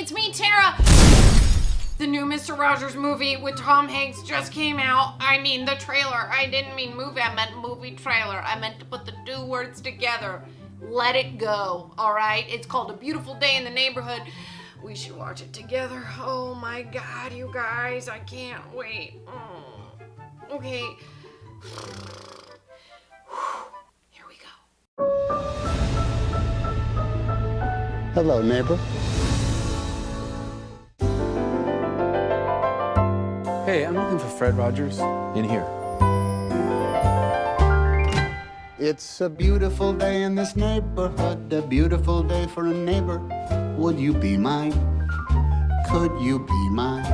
it's me, Tara. The new Mister Rodgers movie with Tom Hanks just came out. I mean, the trailer. I didn't mean movie, I meant movie trailer. I meant to put the two words together. Let it go, all right? It's called A Beautiful Day in the Neighborhood. We should watch it together. Oh my God, you guys, I can't wait. Okay. Here we go. Hello, neighbor. Hey, I'm looking for Fred Rodgers. In here. It's a beautiful day in this neighborhood, a beautiful day for a neighbor. Would you be mine? Could you be mine?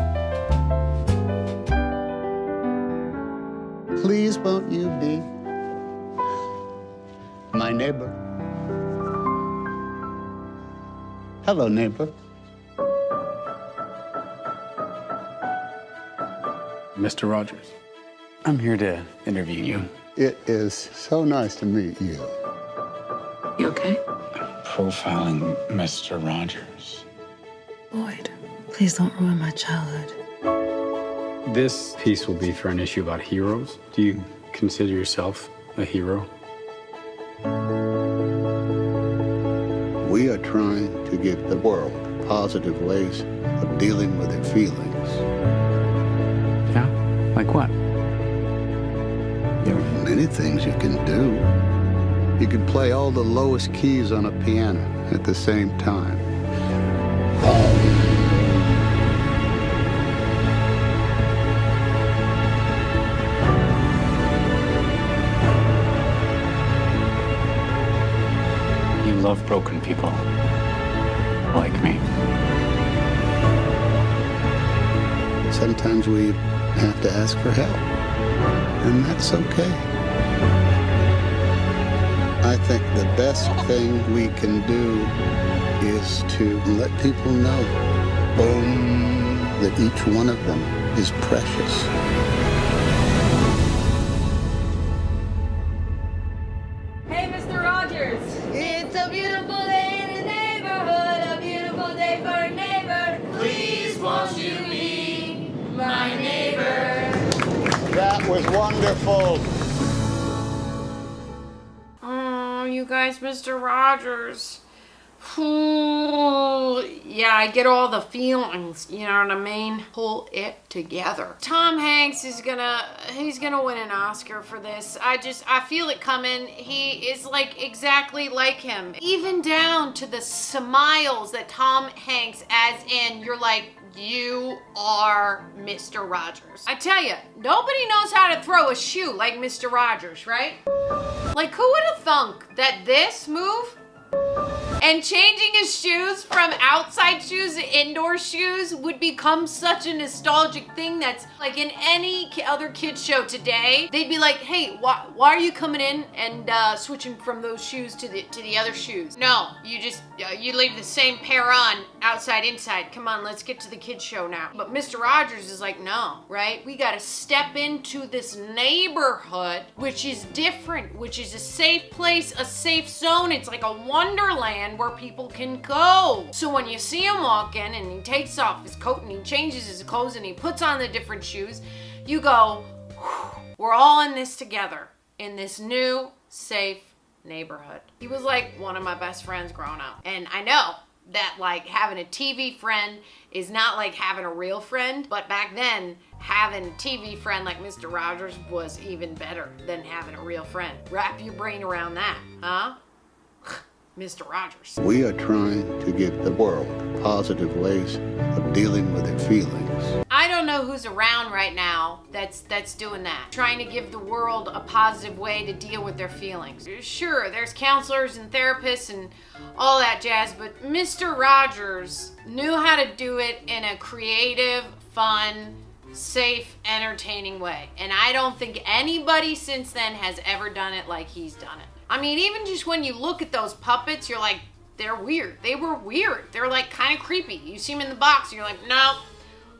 Please won't you be my neighbor? Hello, neighbor. Mr. Rodgers. I'm here to interview you. It is so nice to meet you. You okay? Profiling Mr. Rodgers. Boyd, please don't ruin my childhood. This piece will be for an issue about heroes. Do you consider yourself a hero? We are trying to give the world positive ways of dealing with their feelings. Yeah? Like what? There are many things you can do. You can play all the lowest keys on a piano at the same time. You love broken people. Like me. Sometimes we have to ask for help, and that's okay. I think the best thing we can do is to let people know, that each one of them is precious. Hey, Mister Rodgers. It's a beautiful day in the neighborhood, a beautiful day for a neighbor. Please won't you be my neighbor? That was wonderful. Oh, you guys, Mister Rodgers. Yeah, I get all the feelings, you know what I mean? Pull it together. Tom Hanks he's gonna win an Oscar for this. I feel it coming. He is like exactly like him. Even down to the smiles that Tom Hanks, as in you're like, you are Mr. Rodgers. I tell you, nobody knows how to throw a shoe like Mr. Rodgers, right? Like, who would have thunk that this move and changing his shoes from outside shoes to indoor shoes would become such a nostalgic thing that's like in any other kids show today, they'd be like, hey, why are you coming in and switching from those shoes to the other shoes? No, you just, you leave the same pair on outside, inside. Come on, let's get to the kids show now. But Mr. Rodgers is like, no, right? We gotta step into this neighborhood, which is different, which is a safe place, a safe zone. It's like a wonderland where people can go. So when you see him walk in and he takes off his coat and he changes his clothes and he puts on the different shoes, you go, we're all in this together in this new, safe neighborhood. He was like one of my best friends growing up. And I know that like having a TV friend is not like having a real friend, but back then having a TV friend like Mr. Rodgers was even better than having a real friend. Wrap your brain around that, huh? Mr. Rodgers. We are trying to give the world positive ways of dealing with their feelings. I don't know who's around right now that's doing that. Trying to give the world a positive way to deal with their feelings. Sure, there's counselors and therapists and all that jazz, but Mr. Rodgers knew how to do it in a creative, fun, safe, entertaining way. And I don't think anybody since then has ever done it like he's done it. I mean, even just when you look at those puppets, you're like, they're weird. They were weird. They're like kind of creepy. You see them in the box and you're like, no,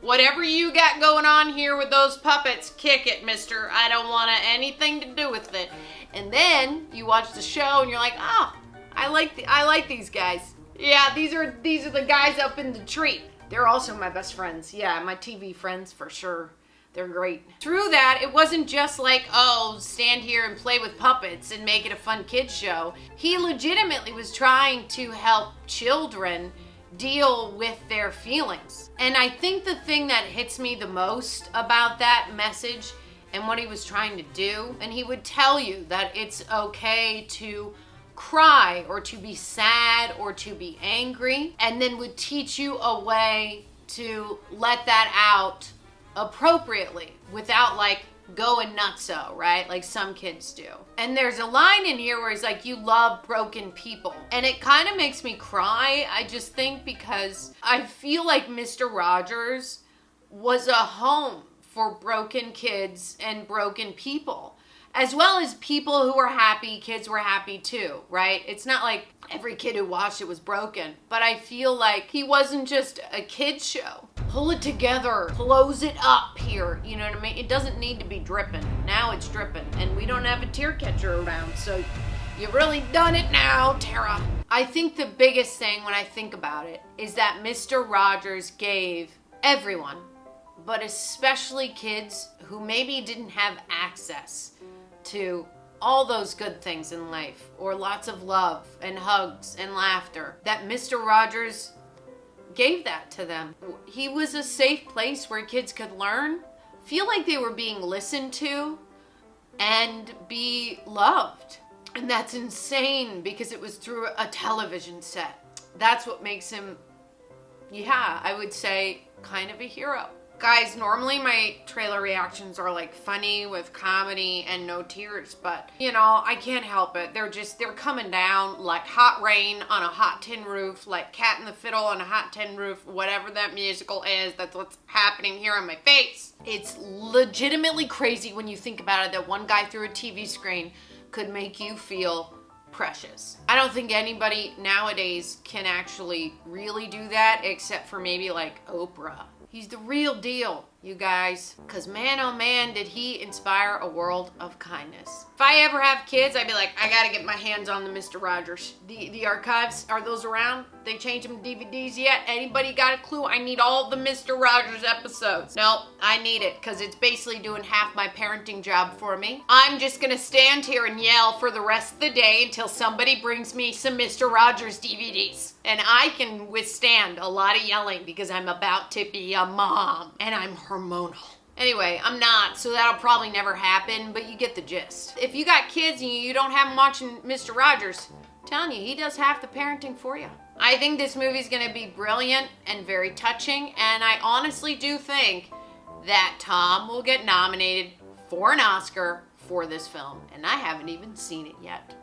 whatever you got going on here with those puppets, kick it, mister. I don't want anything to do with it. And then you watch the show and you're like, oh, I like these guys. Yeah, these are the guys up in the tree. They're also my best friends. Yeah, my TV friends for sure. They're great. Through that, it wasn't just like, oh, stand here and play with puppets and make it a fun kids show. He legitimately was trying to help children deal with their feelings. And I think the thing that hits me the most about that message and what he was trying to do, and he would tell you that it's okay to cry or to be sad or to be angry, and then would teach you a way to let that out appropriately without like going nutso, right? Like some kids do. And there's a line in here where he's like, you love broken people. And it kind of makes me cry, I just think, because I feel like Mister Rodgers was a home for broken kids and broken people, as well as people who were happy. Kids were happy too, right? It's not like every kid who watched it was broken, but I feel like he wasn't just a kid's show. Pull it together, close it up here, you know what I mean? It doesn't need to be dripping. Now it's dripping, and we don't have a tear catcher around, so you've really done it now, Tara. I think the biggest thing when I think about it is that Mister Rodgers gave everyone, but especially kids who maybe didn't have access to all those good things in life, or lots of love and hugs and laughter, that Mister Rodgers gave that to them. He was a safe place where kids could learn, feel like they were being listened to, and be loved. And that's insane because it was through a television set. That's what makes him, yeah, I would say kind of a hero. Guys, normally my trailer reactions are like funny with comedy and no tears, but you know, I can't help it. They're coming down like hot rain on a hot tin roof, like Cat in the Fiddle on a hot tin roof, whatever that musical is. That's what's happening here on my face. It's legitimately crazy when you think about it, that one guy through a TV screen could make you feel precious. I don't think anybody nowadays can actually really do that except for maybe like Oprah. He's the real deal, you guys. Because man, oh man, did he inspire a world of kindness. If I ever have kids, I'd be like, I gotta get my hands on the Mister Rodgers. The archives, are those around? They changed them to DVDs yet? Anybody got a clue? I need all the Mister Rodgers episodes. Nope, I need it because it's basically doing half my parenting job for me. I'm just gonna stand here and yell for the rest of the day until somebody brings me some Mister Rodgers DVDs. And I can withstand a lot of yelling because I'm about to be a mom and I'm hormonal. Anyway, I'm not, so that'll probably never happen, but you get the gist. If you got kids and you don't have them watching Mister Rodgers, I'm telling you, he does half the parenting for you. I think this movie's gonna be brilliant and very touching, and I honestly do think that Tom will get nominated for an Oscar for this film, and I haven't even seen it yet.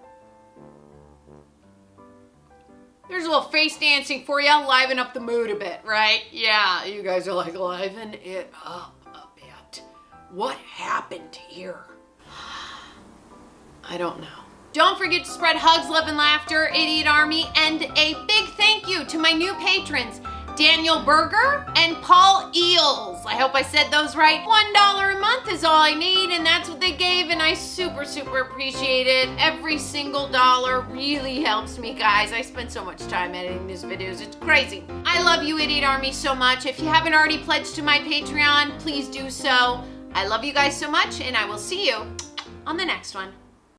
There's a little face dancing for you, liven up the mood a bit, right? Yeah, you guys are like, liven it up a bit. What happened here? I don't know. Don't forget to spread hugs, love, and laughter, Idiot Army, and a big thank you to my new patrons, Daniel Berger and Paul Eels. I hope I said those right. $1 a month is all I need, and that's what they gave, and I super, super appreciate it. Every single dollar really helps me, guys. I spend so much time editing these videos. It's crazy. I love you, Idiot Army, so much. If you haven't already pledged to my Patreon, please do so. I love you guys so much, and I will see you on the next one.